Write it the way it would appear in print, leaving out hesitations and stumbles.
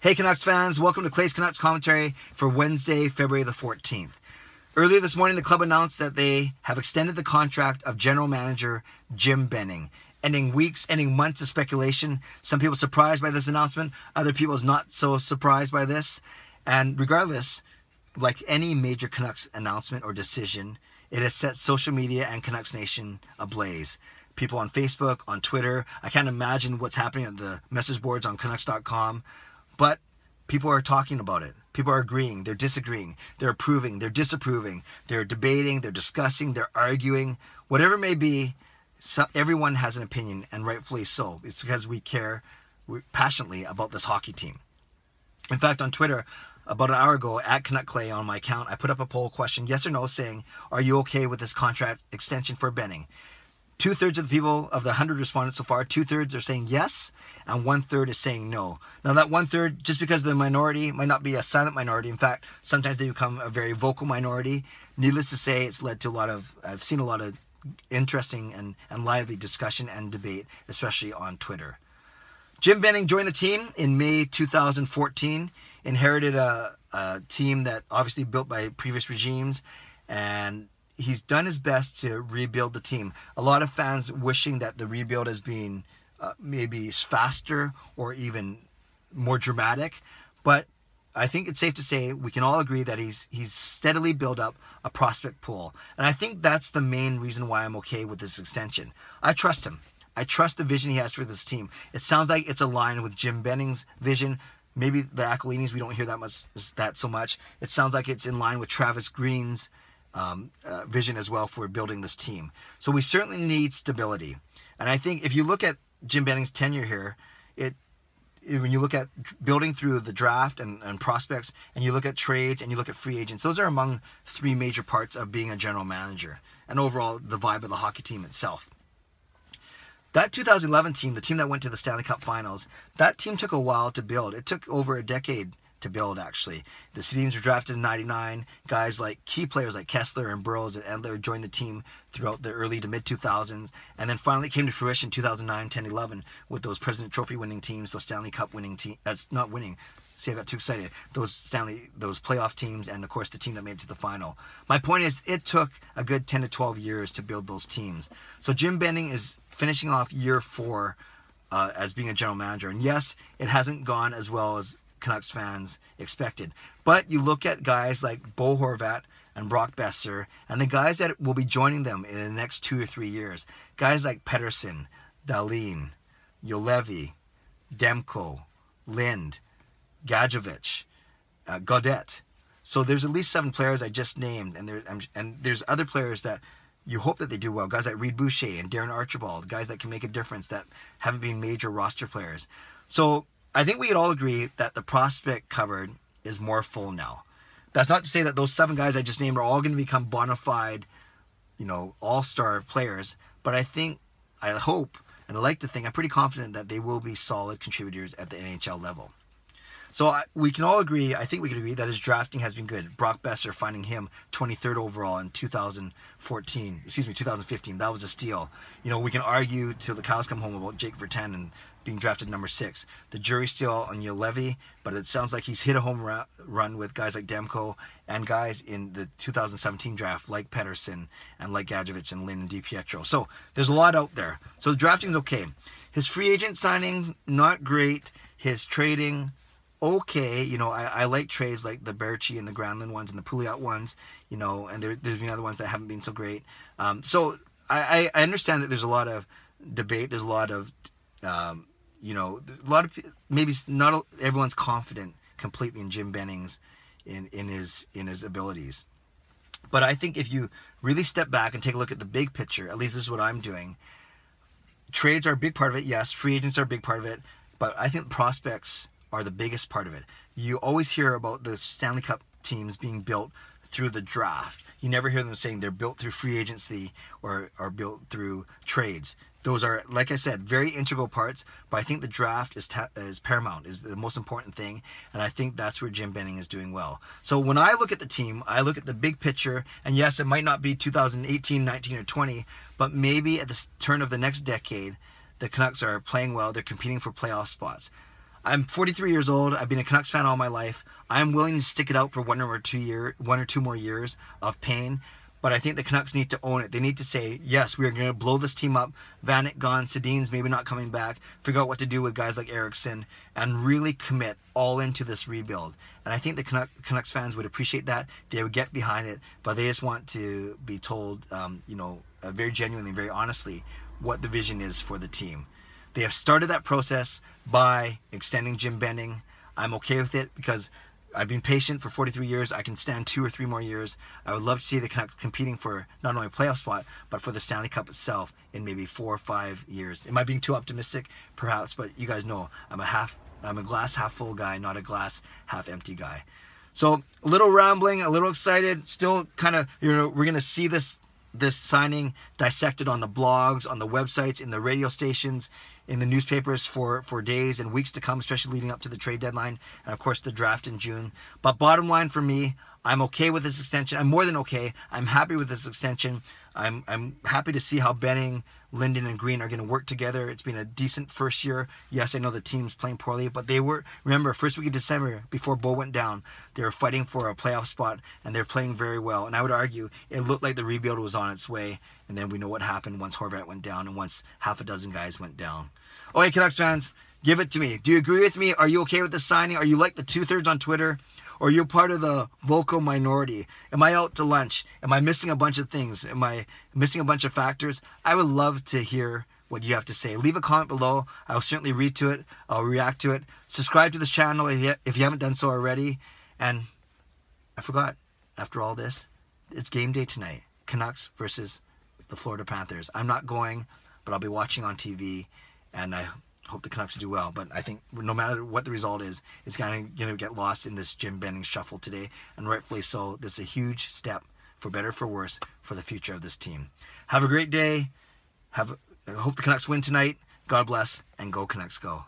Hey Canucks fans, welcome to Clay's Canucks commentary for Wednesday, February the 14th. Earlier this morning, the club announced that they have extended the contract of general manager Jim Benning, ending months of speculation. Some people surprised by this announcement, other people not so surprised by this. And regardless, like any major Canucks announcement or decision, it has set social media and Canucks Nation ablaze. People on Facebook, on Twitter, I can't imagine what's happening at the message boards on Canucks.com. But people are talking about it. People are agreeing. They're disagreeing. They're approving. They're disapproving. They're debating. They're discussing. They're arguing. Whatever it may be, everyone has an opinion, and rightfully so. It's because we care passionately about this hockey team. In fact, on Twitter, about an hour ago, at Canuck Clay on my account, I put up a poll question, yes or no, saying, are you okay with this contract extension for Benning? 2/3 of the people, of the 100 respondents so far, 2/3 are saying yes, and 1/3 is saying no. Now that 1/3, just because the minority might not be a silent minority, in fact, sometimes they become a very vocal minority. Needless to say, it's led to I've seen a lot of interesting and lively discussion and debate, especially on Twitter. Jim Benning joined the team in May 2014, inherited a team that obviously built by previous regimes, and he's done his best to rebuild the team. A lot of fans wishing that the rebuild has been maybe faster or even more dramatic, but I think it's safe to say we can all agree that he's steadily built up a prospect pool, and I think that's the main reason why I'm okay with this extension. I trust him. I trust the vision he has for this team. It sounds like it's aligned with Jim Benning's vision. Maybe the Aquilinis, we don't hear that so much. It sounds like it's in line with Travis Green's vision as well for building this team. So we certainly need stability. And I think if you look at Jim Benning's tenure here, when you look at building through the draft and prospects, and you look at trades and you look at free agents, those are among three major parts of being a general manager and overall the vibe of the hockey team itself. That 2011 team, the team that went to the Stanley Cup Finals, that team took a while to build. It took over a decade to build, actually. The Sedins were drafted in 99. Guys like key players like Kessler and Burroughs and Edler joined the team throughout the early to mid-2000s, and then finally came to fruition 2009, 10, 11 with those President Trophy winning teams, those Stanley Cup winning teams. That's not winning. See, I got too excited. Those playoff teams, and of course the team that made it to the final. My point is, it took a good 10 to 12 years to build those teams. So Jim Benning is finishing off year 4 as being a general manager. And yes, it hasn't gone as well as Canucks fans expected. But you look at guys like Bo Horvat and Brock Besser, and the guys that will be joining them in the next 2 or 3 years. Guys like Pettersson, Dahlin, Juolevi, Demko, Lind, Gadjevich, Gaudette. So there's at least 7 players I just named, and there's other players that you hope that they do well. Guys like Reed Boucher and Darren Archibald, guys that can make a difference that haven't been major roster players. So I think we could all agree that the prospect cupboard is more full now. That's not to say that those 7 guys I just named are all going to become bona fide, all-star players, but I hope, and I like to think, I'm pretty confident that they will be solid contributors at the NHL level. So we can all agree, I think we can agree, that his drafting has been good. Brock Besser finding him 23rd overall in 2015. That was a steal. We can argue till the cows come home about Jake Virtanen and being drafted number 6. The jury's still on Juolevi, but it sounds like he's hit a home run with guys like Demko and guys in the 2017 draft like Pettersson and like Gadjevich and Lynn and DiPietro. So there's a lot out there. So the drafting's okay. His free agent signings, not great. His trading, okay. I like trades like the Berchi and the Granlund ones and the Pouliot ones, and there's been other ones that haven't been so great. So I understand that there's a lot of debate. There's a lot of, maybe not everyone's confident completely in Jim Benning's, in his abilities. But I think if you really step back and take a look at the big picture, at least this is what I'm doing, trades are a big part of it. Yes, free agents are a big part of it, but I think prospects are the biggest part of it. You always hear about the Stanley Cup teams being built through the draft. You never hear them saying they're built through free agency or built through trades. Those are, like I said, very integral parts, but I think the draft is paramount, is the most important thing, and I think that's where Jim Benning is doing well. So when I look at the team, I look at the big picture, and yes, it might not be 2018, 19, or 20, but maybe at the turn of the next decade, the Canucks are playing well, they're competing for playoff spots. I'm 43 years old. I've been a Canucks fan all my life. I'm willing to stick it out for one or two more years of pain. But I think the Canucks need to own it. They need to say, yes, we are going to blow this team up. Vanek gone, Sedin's maybe not coming back. Figure out what to do with guys like Eriksson and really commit all into this rebuild. And I think the Canucks fans would appreciate that. They would get behind it, but they just want to be told, very genuinely, very honestly, what the vision is for the team. They have started that process by extending Jim Benning. I'm okay with it because I've been patient for 43 years. I can stand 2 or 3 more years. I would love to see the Canucks competing for not only a playoff spot, but for the Stanley Cup itself in maybe 4 or 5 years. Am I being too optimistic? Perhaps, but you guys know I'm a glass half full guy, not a glass half empty guy. So a little rambling, a little excited. Still kind of, we're going to see this signing dissected on the blogs, on the websites, in the radio stations, in the newspapers for days and weeks to come, especially leading up to the trade deadline and, of course, the draft in June. But bottom line for me, I'm okay with this extension. I'm more than okay. I'm happy with this extension. I'm happy to see how Benning, Linden, and Green are going to work together. It's been a decent first year. Yes, I know the team's playing poorly, but they were, remember, first week of December, before Bo went down, they were fighting for a playoff spot, and they're playing very well. And I would argue it looked like the rebuild was on its way, and then we know what happened once Horvat went down and once half a dozen guys went down. Okay, Canucks fans, give it to me. Do you agree with me? Are you okay with this signing? Are you like the 2/3 on Twitter? Or are you part of the vocal minority? Am I out to lunch? Am I missing a bunch of things? Am I missing a bunch of factors? I would love to hear what you have to say. Leave a comment below. I'll certainly read to it. I'll react to it. Subscribe to this channel if you haven't done so already. And I forgot, after all this, it's game day tonight. Canucks versus the Florida Panthers. I'm not going, but I'll be watching on TV, and I hope the Canucks do well. But I think no matter what the result is, it's going to get lost in this Jim Benning shuffle today, and rightfully so. This is a huge step, for better or for worse, for the future of this team. Have a great day. I hope the Canucks win tonight. God bless, and go Canucks go.